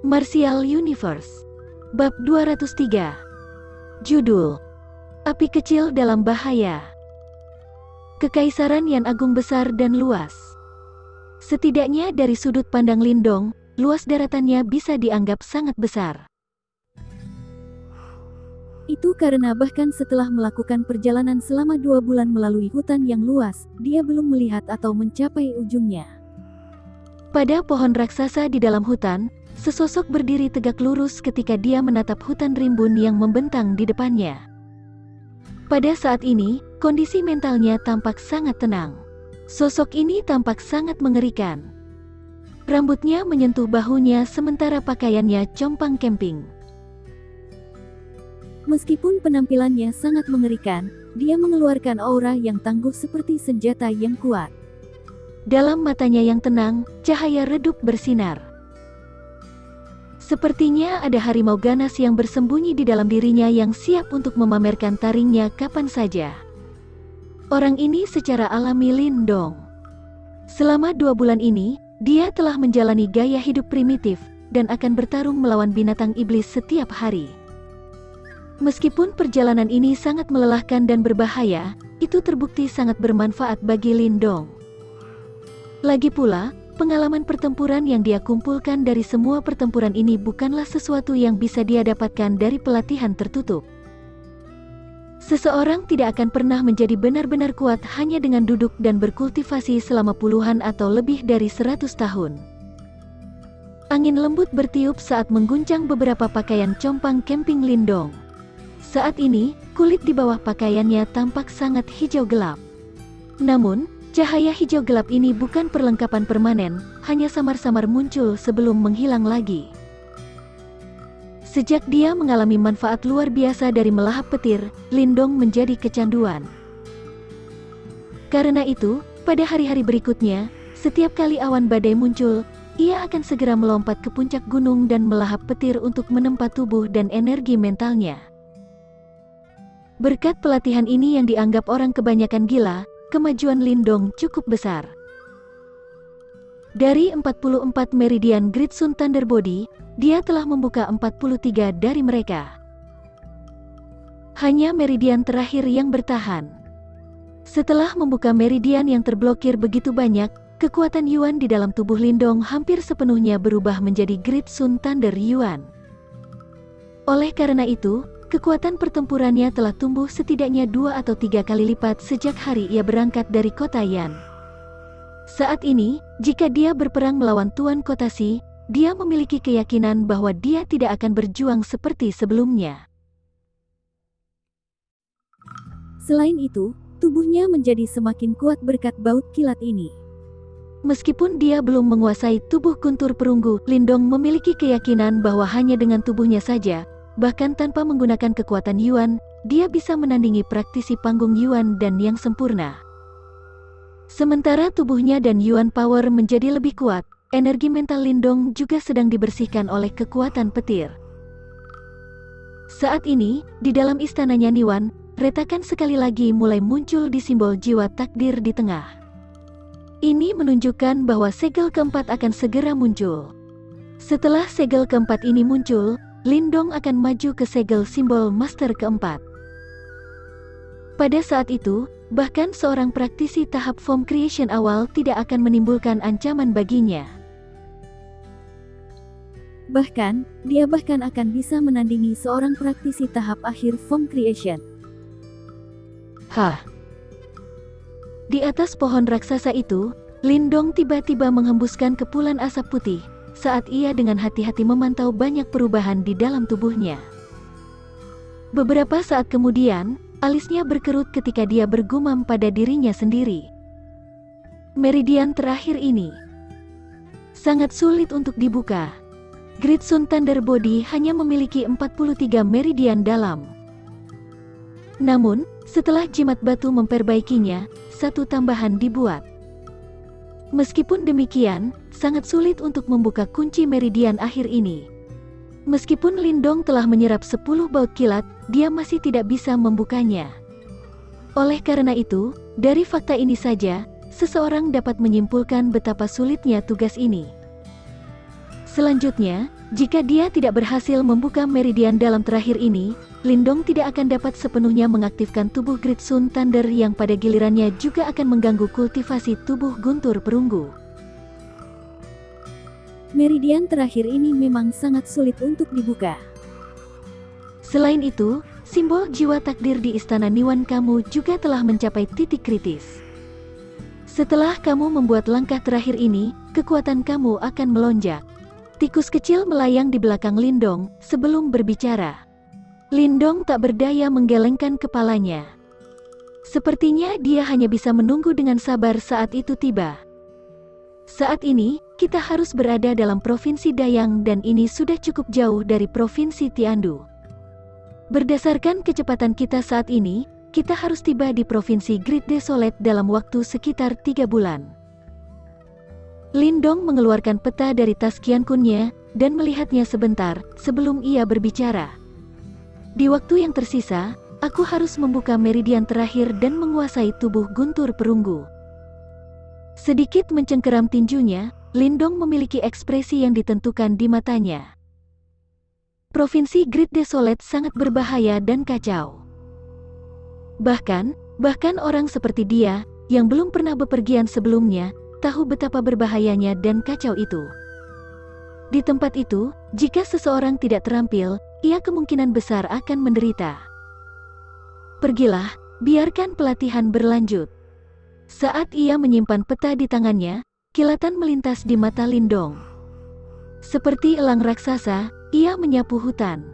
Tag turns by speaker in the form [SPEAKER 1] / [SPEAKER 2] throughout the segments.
[SPEAKER 1] Martial Universe. Bab 203. Judul: Api Kecil Dalam Bahaya. Kekaisaran yang agung, besar dan luas. Setidaknya dari sudut pandang Lindong, luas daratannya bisa dianggap sangat besar.
[SPEAKER 2] Itu karena bahkan setelah melakukan perjalanan selama 2 bulan melalui hutan yang luas, dia belum melihat atau mencapai ujungnya.
[SPEAKER 1] Pada pohon raksasa di dalam hutan, sesosok berdiri tegak lurus ketika dia menatap hutan rimbun yang membentang di depannya. Pada saat ini, kondisi mentalnya tampak sangat tenang. Sosok ini tampak sangat mengerikan. Rambutnya menyentuh bahunya sementara pakaiannya compang camping.
[SPEAKER 2] Meskipun penampilannya sangat mengerikan, dia mengeluarkan aura yang tangguh seperti senjata yang kuat.
[SPEAKER 1] Dalam matanya yang tenang, cahaya redup bersinar. Sepertinya ada harimau ganas yang bersembunyi di dalam dirinya yang siap untuk memamerkan taringnya kapan saja. Orang ini secara alami Lindong. Selama 2 bulan ini, dia telah menjalani gaya hidup primitif, dan akan bertarung melawan binatang iblis setiap hari. Meskipun perjalanan ini sangat melelahkan dan berbahaya, itu terbukti sangat bermanfaat bagi Lindong. Lagi pula, pengalaman pertempuran yang dia kumpulkan dari semua pertempuran ini bukanlah sesuatu yang bisa dia dapatkan dari pelatihan tertutup. Seseorang tidak akan pernah menjadi benar-benar kuat hanya dengan duduk dan berkultivasi selama puluhan atau lebih dari 100 tahun. Angin lembut bertiup saat mengguncang beberapa pakaian compang camping Lindong. Saat ini, kulit di bawah pakaiannya tampak sangat hijau gelap. Namun, cahaya hijau gelap ini bukan perlengkapan permanen, hanya samar-samar muncul sebelum menghilang lagi. Sejak dia mengalami manfaat luar biasa dari melahap petir, Lindong menjadi kecanduan. Karena itu, pada hari-hari berikutnya, setiap kali awan badai muncul, ia akan segera melompat ke puncak gunung dan melahap petir untuk menempa tubuh dan energi mentalnya. Berkat pelatihan ini yang dianggap orang kebanyakan gila, kemajuan Lindong cukup besar. Dari 44 meridian Great Sun Thunder Body, dia telah membuka 43 dari mereka. Hanya meridian terakhir yang bertahan. Setelah membuka meridian yang terblokir begitu banyak, kekuatan Yuan di dalam tubuh Lindong hampir sepenuhnya berubah menjadi Great Sun Thunder Yuan. Oleh karena itu, kekuatan pertempurannya telah tumbuh setidaknya 2 atau 3 kali lipat sejak hari ia berangkat dari kota Yan. Saat ini, jika dia berperang melawan Tuan Kota Si, dia memiliki keyakinan bahwa dia tidak akan berjuang seperti sebelumnya.
[SPEAKER 2] Selain itu, tubuhnya menjadi semakin kuat berkat baut kilat ini.
[SPEAKER 1] Meskipun dia belum menguasai tubuh kuntur perunggu, Lindong memiliki keyakinan bahwa hanya dengan tubuhnya saja, bahkan tanpa menggunakan kekuatan Yuan, dia bisa menandingi praktisi panggung Yuan dan yang sempurna. Sementara tubuhnya dan Yuan Power menjadi lebih kuat, energi mental Lindong juga sedang dibersihkan oleh kekuatan petir. Saat ini, di dalam istananya Niwan, retakan sekali lagi mulai muncul di simbol jiwa takdir di tengah. Ini menunjukkan bahwa segel keempat akan segera muncul. Setelah segel keempat ini muncul, Lindong akan maju ke segel simbol master keempat. Pada saat itu, bahkan seorang praktisi tahap form creation awal tidak akan menimbulkan ancaman baginya.
[SPEAKER 2] Bahkan, dia bahkan akan bisa menandingi seorang praktisi tahap akhir form creation.
[SPEAKER 1] Di atas pohon raksasa itu, Lindong tiba-tiba menghembuskan kepulan asap putih, saat ia dengan hati-hati memantau banyak perubahan di dalam tubuhnya. Beberapa saat kemudian, alisnya berkerut ketika dia bergumam pada dirinya sendiri. Meridian terakhir ini sangat sulit untuk dibuka. Great Sun Thunder Body hanya memiliki 43 meridian dalam. Namun, setelah jimat batu memperbaikinya, 1 tambahan dibuat. Meskipun demikian, sangat sulit untuk membuka kunci meridian akhir ini. Meskipun Lindong telah menyerap 10 baut kilat, dia masih tidak bisa membukanya. Oleh karena itu, dari fakta ini saja, seseorang dapat menyimpulkan betapa sulitnya tugas ini. Selanjutnya, Jika dia tidak berhasil membuka meridian dalam terakhir ini, Lindong tidak akan dapat sepenuhnya mengaktifkan tubuh Great Sun Thunder yang pada gilirannya juga akan mengganggu kultivasi tubuh guntur perunggu.
[SPEAKER 2] Meridian terakhir ini memang sangat sulit untuk dibuka.
[SPEAKER 1] Selain itu, simbol jiwa takdir di Istana Niwan kamu juga telah mencapai titik kritis. Setelah kamu membuat langkah terakhir ini, kekuatan kamu akan melonjak. Tikus kecil melayang di belakang Lindong sebelum berbicara. Lindong tak berdaya menggelengkan kepalanya. Sepertinya dia hanya bisa menunggu dengan sabar saat itu tiba. Saat ini, kita harus berada dalam Provinsi Dayang dan ini sudah cukup jauh dari Provinsi Tiandu. Berdasarkan kecepatan kita saat ini, kita harus tiba di Provinsi Great Desolate dalam waktu sekitar 3 bulan. Lindong mengeluarkan peta dari tas Qiankunnya dan melihatnya sebentar sebelum ia berbicara. Di waktu yang tersisa, aku harus membuka meridian terakhir dan menguasai tubuh guntur perunggu. Sedikit mencengkeram tinjunya, Lindong memiliki ekspresi yang ditentukan di matanya. Provinsi Great Desolate sangat berbahaya dan kacau. Bahkan orang seperti dia, yang belum pernah bepergian sebelumnya, tahu betapa berbahayanya dan kacau itu. Di tempat itu, jika seseorang tidak terampil, ia kemungkinan besar akan menderita. Pergilah, biarkan pelatihan berlanjut. Saat ia menyimpan peta di tangannya, kilatan melintas di mata Lindong. Seperti elang raksasa, ia menyapu hutan.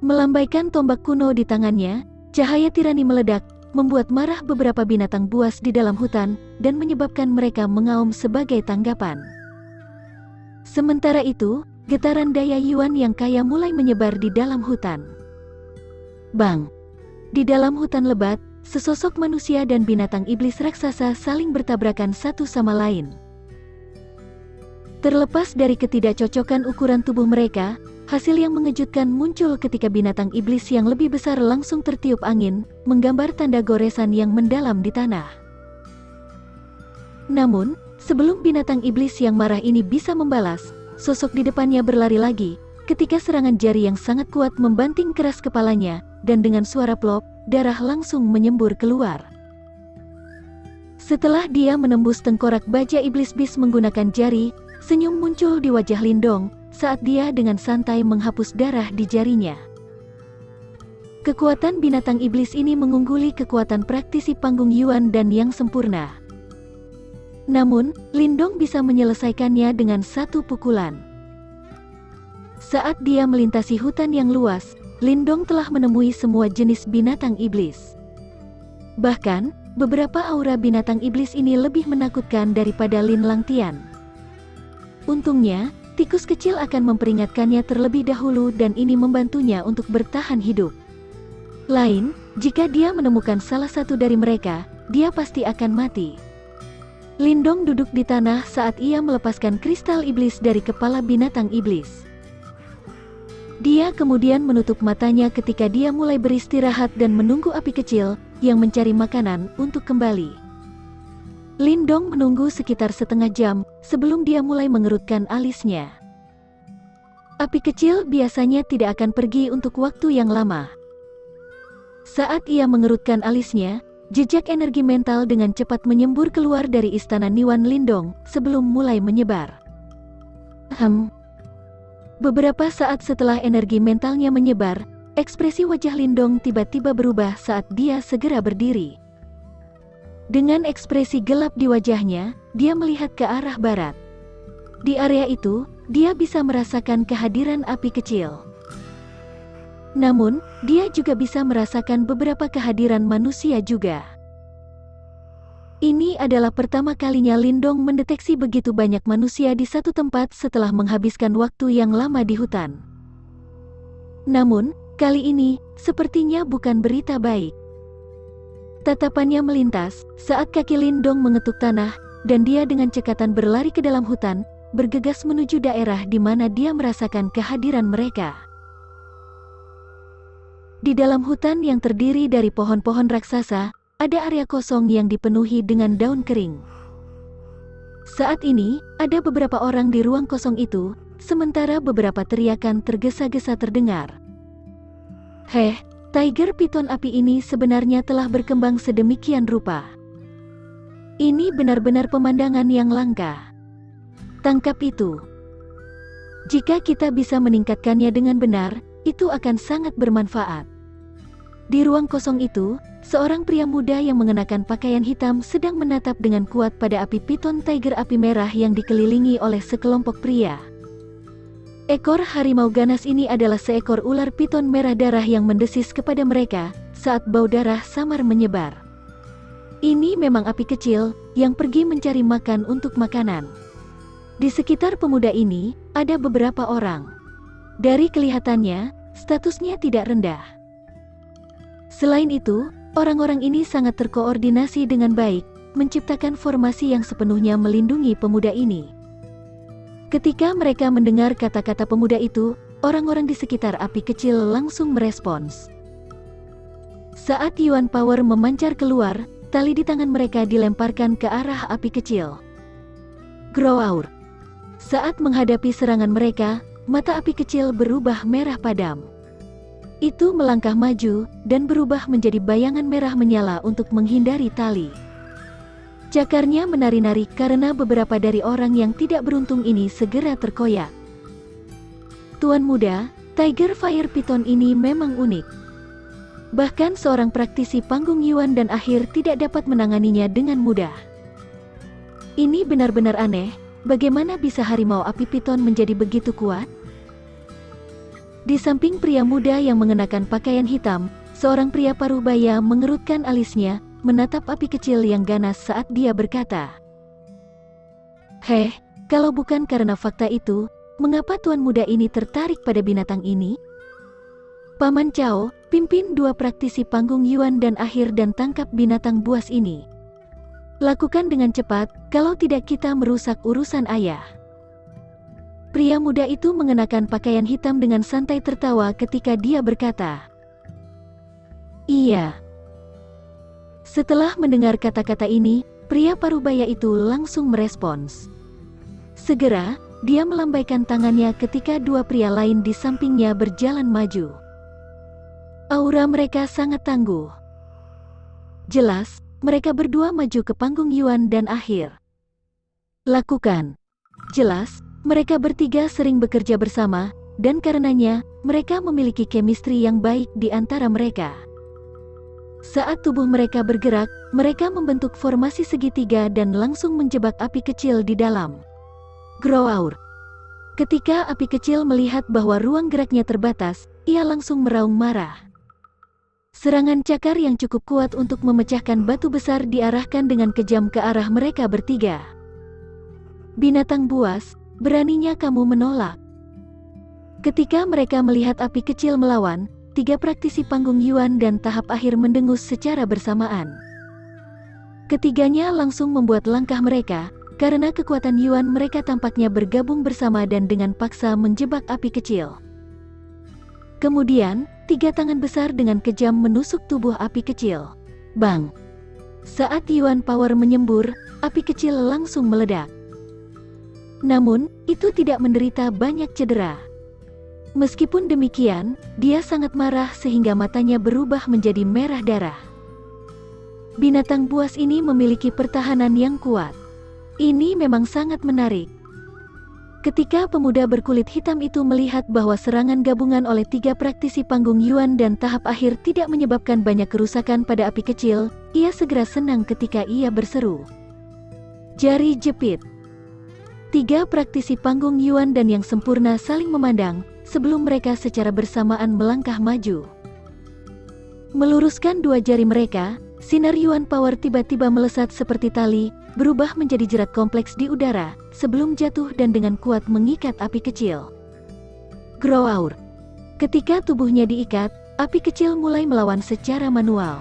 [SPEAKER 1] Melambaikan tombak kuno di tangannya, cahaya tirani meledak, membuat marah beberapa binatang buas di dalam hutan, dan menyebabkan mereka mengaum sebagai tanggapan. Sementara itu, getaran daya Yuan yang kaya mulai menyebar di dalam hutan. Bang! Di dalam hutan lebat, sesosok manusia dan binatang iblis raksasa saling bertabrakan satu sama lain. Terlepas dari ketidakcocokan ukuran tubuh mereka, hasil yang mengejutkan muncul ketika binatang iblis yang lebih besar langsung tertiup angin, menggambar tanda goresan yang mendalam di tanah. Namun, sebelum binatang iblis yang marah ini bisa membalas, sosok di depannya berlari lagi, ketika serangan jari yang sangat kuat membanting keras kepalanya, dan dengan suara plop, darah langsung menyembur keluar. Setelah dia menembus tengkorak baja iblis bis menggunakan jari, senyum muncul di wajah Lindong, saat dia dengan santai menghapus darah di jarinya. Kekuatan binatang iblis ini mengungguli kekuatan praktisi panggung Yuan dan yang sempurna. Namun, Lindong bisa menyelesaikannya dengan satu pukulan. Saat dia melintasi hutan yang luas, Lindong telah menemui semua jenis binatang iblis. Bahkan, beberapa aura binatang iblis ini lebih menakutkan daripada Lin Langtian. Untungnya, tikus kecil akan memperingatkannya terlebih dahulu dan ini membantunya untuk bertahan hidup. Lain, jika dia menemukan salah satu dari mereka, dia pasti akan mati. Lindong duduk di tanah saat ia melepaskan kristal iblis dari kepala binatang iblis. Dia kemudian menutup matanya ketika dia mulai beristirahat dan menunggu api kecil yang mencari makanan untuk kembali. Lindong menunggu sekitar setengah jam sebelum dia mulai mengerutkan alisnya. Api kecil biasanya tidak akan pergi untuk waktu yang lama. Saat ia mengerutkan alisnya, jejak energi mental dengan cepat menyembur keluar dari istana Niwan Lindong sebelum mulai menyebar. Beberapa saat setelah energi mentalnya menyebar, ekspresi wajah Lindong tiba-tiba berubah saat dia segera berdiri. Dengan ekspresi gelap di wajahnya, dia melihat ke arah barat. Di area itu, dia bisa merasakan kehadiran api kecil. Namun, dia juga bisa merasakan beberapa kehadiran manusia juga. Ini adalah pertama kalinya Lindong mendeteksi begitu banyak manusia di satu tempat setelah menghabiskan waktu yang lama di hutan. Namun, kali ini, sepertinya bukan berita baik. Tatapannya melintas, saat kaki Lindong mengetuk tanah, dan dia dengan cekatan berlari ke dalam hutan, bergegas menuju daerah di mana dia merasakan kehadiran mereka. Di dalam hutan yang terdiri dari pohon-pohon raksasa, ada area kosong yang dipenuhi dengan daun kering. Saat ini, ada beberapa orang di ruang kosong itu, sementara beberapa teriakan tergesa-gesa terdengar. Heh, Tiger Piton api ini sebenarnya telah berkembang sedemikian rupa. Ini benar-benar pemandangan yang langka. Tangkap itu. Jika kita bisa meningkatkannya dengan benar, itu akan sangat bermanfaat. Di ruang kosong itu, seorang pria muda yang mengenakan pakaian hitam sedang menatap dengan kuat pada api piton tiger api merah yang dikelilingi oleh sekelompok pria. Ekor harimau ganas ini adalah seekor ular piton merah darah yang mendesis kepada mereka saat bau darah samar menyebar. Ini memang api kecil yang pergi mencari makan untuk makanan. Di sekitar pemuda ini ada beberapa orang. Dari kelihatannya, statusnya tidak rendah. Selain itu, orang-orang ini sangat terkoordinasi dengan baik, menciptakan formasi yang sepenuhnya melindungi pemuda ini. Ketika mereka mendengar kata-kata pemuda itu, orang-orang di sekitar api kecil langsung merespons. Saat Yuan Power memancar keluar, tali di tangan mereka dilemparkan ke arah api kecil. Groaur. Saat menghadapi serangan mereka, mata api kecil berubah merah padam. Itu melangkah maju, dan berubah menjadi bayangan merah menyala untuk menghindari tali. Cakarnya menari-nari karena beberapa dari orang yang tidak beruntung ini segera terkoyak. Tuan muda, Tiger Fire Piton ini memang unik. Bahkan seorang praktisi panggung Yuan dan Akhir tidak dapat menanganinya dengan mudah. Ini benar-benar aneh, bagaimana bisa harimau api piton menjadi begitu kuat? Di samping pria muda yang mengenakan pakaian hitam, seorang pria parubaya mengerutkan alisnya, menatap api kecil yang ganas saat dia berkata, "Heh, kalau bukan karena fakta itu, mengapa tuan muda ini tertarik pada binatang ini? Paman Cao, pimpin dua praktisi panggung Yuan dan Akhir dan tangkap binatang buas ini. Lakukan dengan cepat, kalau tidak kita merusak urusan ayah." Pria muda itu mengenakan pakaian hitam dengan santai tertawa ketika dia berkata, "Iya." Setelah mendengar kata-kata ini, pria parubaya itu langsung merespons. Segera, dia melambaikan tangannya ketika dua pria lain di sampingnya berjalan maju. Aura mereka sangat tangguh. Jelas, mereka berdua maju ke panggung Yuan dan Akhir. Lakukan. Jelas, mereka bertiga sering bekerja bersama, dan karenanya, mereka memiliki chemistry yang baik di antara mereka. Saat tubuh mereka bergerak, mereka membentuk formasi segitiga dan langsung menjebak api kecil di dalam. Groaur. Ketika api kecil melihat bahwa ruang geraknya terbatas, ia langsung meraung marah. Serangan cakar yang cukup kuat untuk memecahkan batu besar diarahkan dengan kejam ke arah mereka bertiga. "Binatang buas, beraninya kamu menolak?" Ketika mereka melihat api kecil melawan, tiga praktisi panggung Yuan dan tahap akhir mendengus secara bersamaan. Ketiganya langsung membuat langkah mereka, karena kekuatan Yuan mereka tampaknya bergabung bersama dan dengan paksa menjebak api kecil. Kemudian, tiga tangan besar dengan kejam menusuk tubuh api kecil. Bang! Saat Yuan Power menyembur, api kecil langsung meledak. Namun, itu tidak menderita banyak cedera. Meskipun demikian, dia sangat marah sehingga matanya berubah menjadi merah darah. Binatang buas ini memiliki pertahanan yang kuat. Ini memang sangat menarik. Ketika pemuda berkulit hitam itu melihat bahwa serangan gabungan oleh tiga praktisi panggung Yuan dan tahap akhir tidak menyebabkan banyak kerusakan pada api kecil, ia segera senang ketika ia berseru, "Jari jepit!" Tiga praktisi panggung Yuan dan yang sempurna saling memandang, sebelum mereka secara bersamaan melangkah maju. Meluruskan dua jari mereka, sinar Yuan Power tiba-tiba melesat seperti tali, berubah menjadi jerat kompleks di udara, sebelum jatuh dan dengan kuat mengikat api kecil. Groaur. Ketika tubuhnya diikat, api kecil mulai melawan secara manual.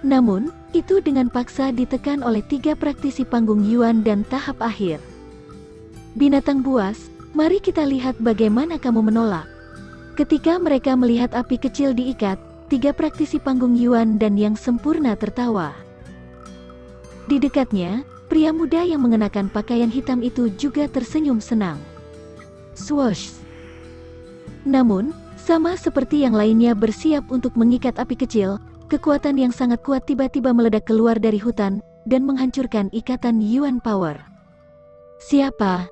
[SPEAKER 1] Namun, itu dengan paksa ditekan oleh tiga praktisi panggung Yuan dan tahap akhir. "Binatang buas, mari kita lihat bagaimana kamu menolak." Ketika mereka melihat api kecil diikat, tiga praktisi panggung Yuan dan yang sempurna tertawa. Di dekatnya, pria muda yang mengenakan pakaian hitam itu juga tersenyum senang. Swoosh! Namun, sama seperti yang lainnya bersiap untuk mengikat api kecil, kekuatan yang sangat kuat tiba-tiba meledak keluar dari hutan dan menghancurkan ikatan Yuan Power. Siapa?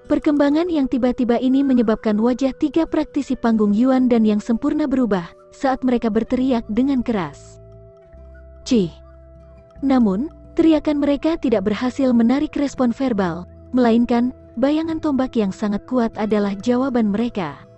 [SPEAKER 1] Perkembangan yang tiba-tiba ini menyebabkan wajah 3 praktisi panggung Yuan dan yang sempurna berubah saat mereka berteriak dengan keras. Cih! Namun, teriakan mereka tidak berhasil menarik respon verbal, melainkan bayangan tombak yang sangat kuat adalah jawaban mereka.